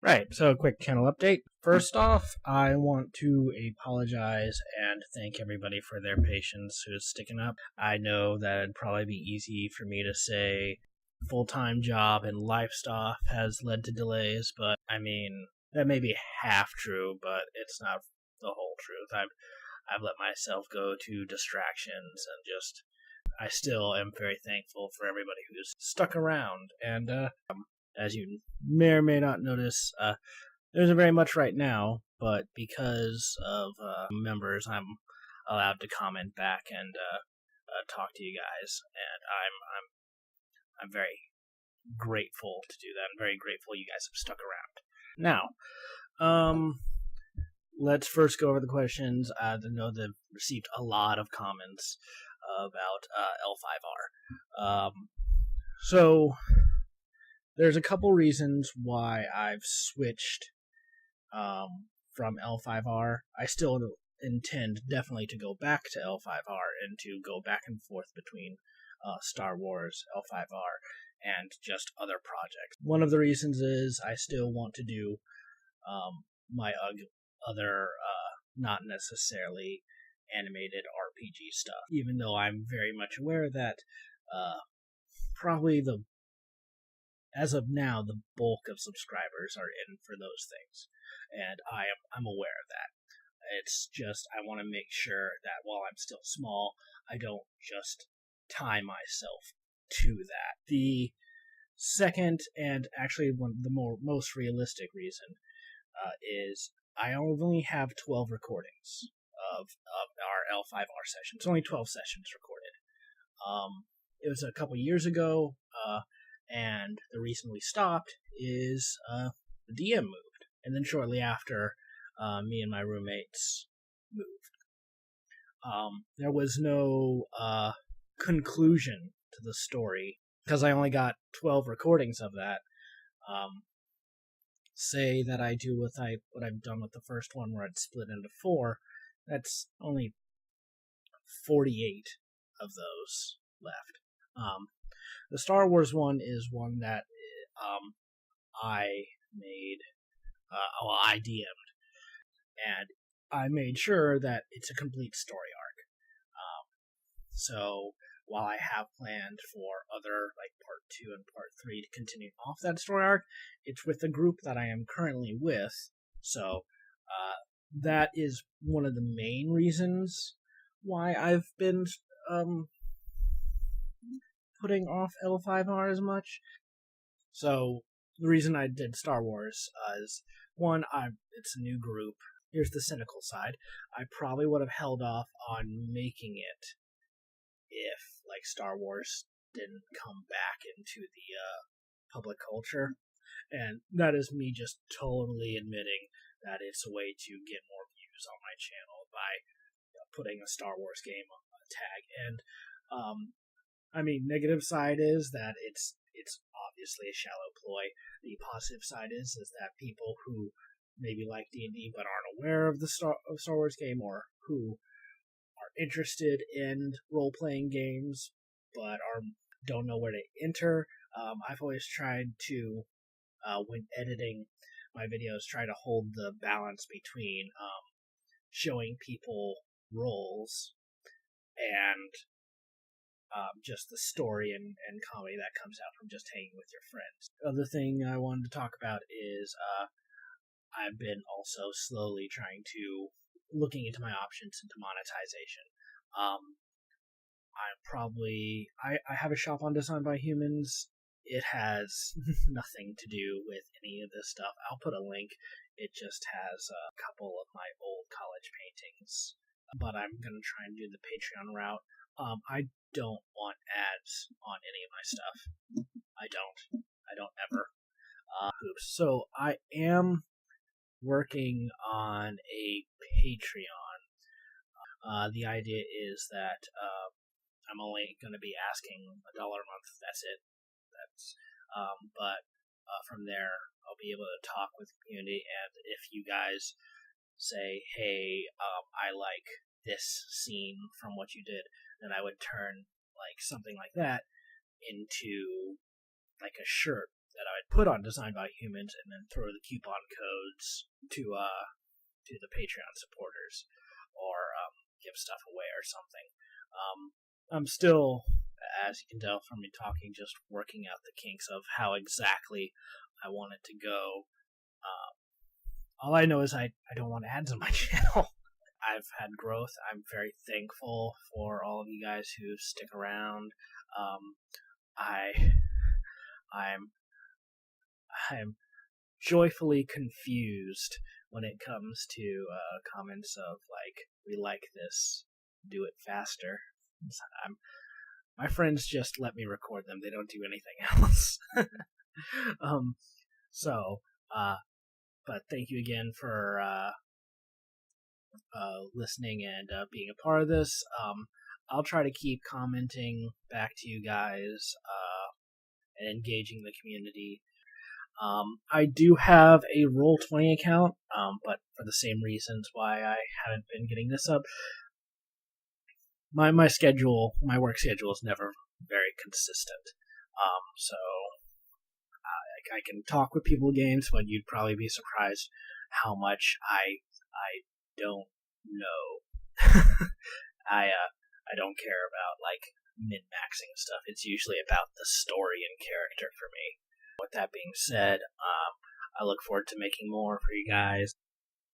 Right, so a quick channel update. First off, I want to apologize and thank everybody for their patience who's sticking up. I know that it'd probably be easy for me to say full-time job and life stuff has led to delays, but I mean, that may be half true, but it's not the whole truth. I've let myself go to distractions and just I still am very thankful for everybody who's stuck around. And as you may or may not notice, there isn't very much right now, but because of members, I'm allowed to comment back and talk to you guys, and I'm very grateful to do that. I'm very grateful you guys have stuck around. Now, let's first go over the questions. I know they've received a lot of comments about L5R. So there's a couple reasons why I've switched from L5R. I still intend definitely to go back to L5R and to go back and forth between Star Wars, L5R, and just other projects. One of the reasons is I still want to do my other not necessarily animated RPG stuff, even though I'm very much aware that probably as of now, the bulk of subscribers are in for those things, and I'm aware of that. It's just I want to make sure that while I'm still small, I don't just tie myself to that. The second, and actually the most realistic reason, is I only have 12 recordings of our L5R sessions. Only 12 sessions recorded. It was a couple years ago, and the reason we stopped is the DM moved. And then shortly after, me and my roommates moved. There was no conclusion to the story, because I only got 12 recordings of that. Say that I do what I've done with the first one, where I'd split into 4, that's only 48 of those left. The Star Wars one is one that I made, I DM'd, and I made sure that it's a complete story arc. So while I have planned for other, like part 2 and part 3 to continue off that story arc, it's with the group that I am currently with. So that is one of the main reasons why I've been putting off L5R as much. So the reason I did Star Wars is, one, it's a new group. Here's the cynical side. I probably would have held off on making it if, like, Star Wars didn't come back into the public culture. And that is me just totally admitting that it's a way to get more views on my channel by putting a Star Wars game tag. And I mean, negative side is that it's obviously a shallow ploy. The positive side is that people who maybe like D&D but aren't aware of the Star Wars game, or who are interested in role-playing games but don't know where to enter, I've always tried to, when editing my videos, try to hold the balance between showing people roles and just the story and comedy that comes out from just hanging with your friends. The other thing I wanted to talk about is I've been also slowly trying to looking into my options into monetization. I have a shop on Design by Humans. It has nothing to do with any of this stuff. I'll put a link. It just has a couple of my old college paintings, but I'm going to try and do the Patreon route. I don't want ads on any of my stuff. I don't ever. So I am working on a Patreon. The idea is that I'm only going to be asking $1 a month. That's it. But from there, I'll be able to talk with the community, and if you guys say, hey, I like this scene from what you did, then I would turn like something like that into like a shirt that I would put on Designed by Humans and then throw the coupon codes to the Patreon supporters, or give stuff away or something. I'm still, as you can tell from me talking, just working out the kinks of how exactly I want it to go. All I know is I don't want ads on my channel. I've had growth. I'm very thankful for all of you guys who stick around. I'm joyfully confused when it comes to comments of like, "We like this, do it faster." My friends just let me record them. They don't do anything else. But thank you again for listening and being a part of this. I'll try to keep commenting back to you guys and engaging the community. I do have a Roll20 account, but for the same reasons why I haven't been getting this up. My work schedule is never very consistent. So I can talk with people games, but you'd probably be surprised how much I don't know. I don't care about like min-maxing stuff. It's usually about the story and character for me. With that being said, I look forward to making more for you guys.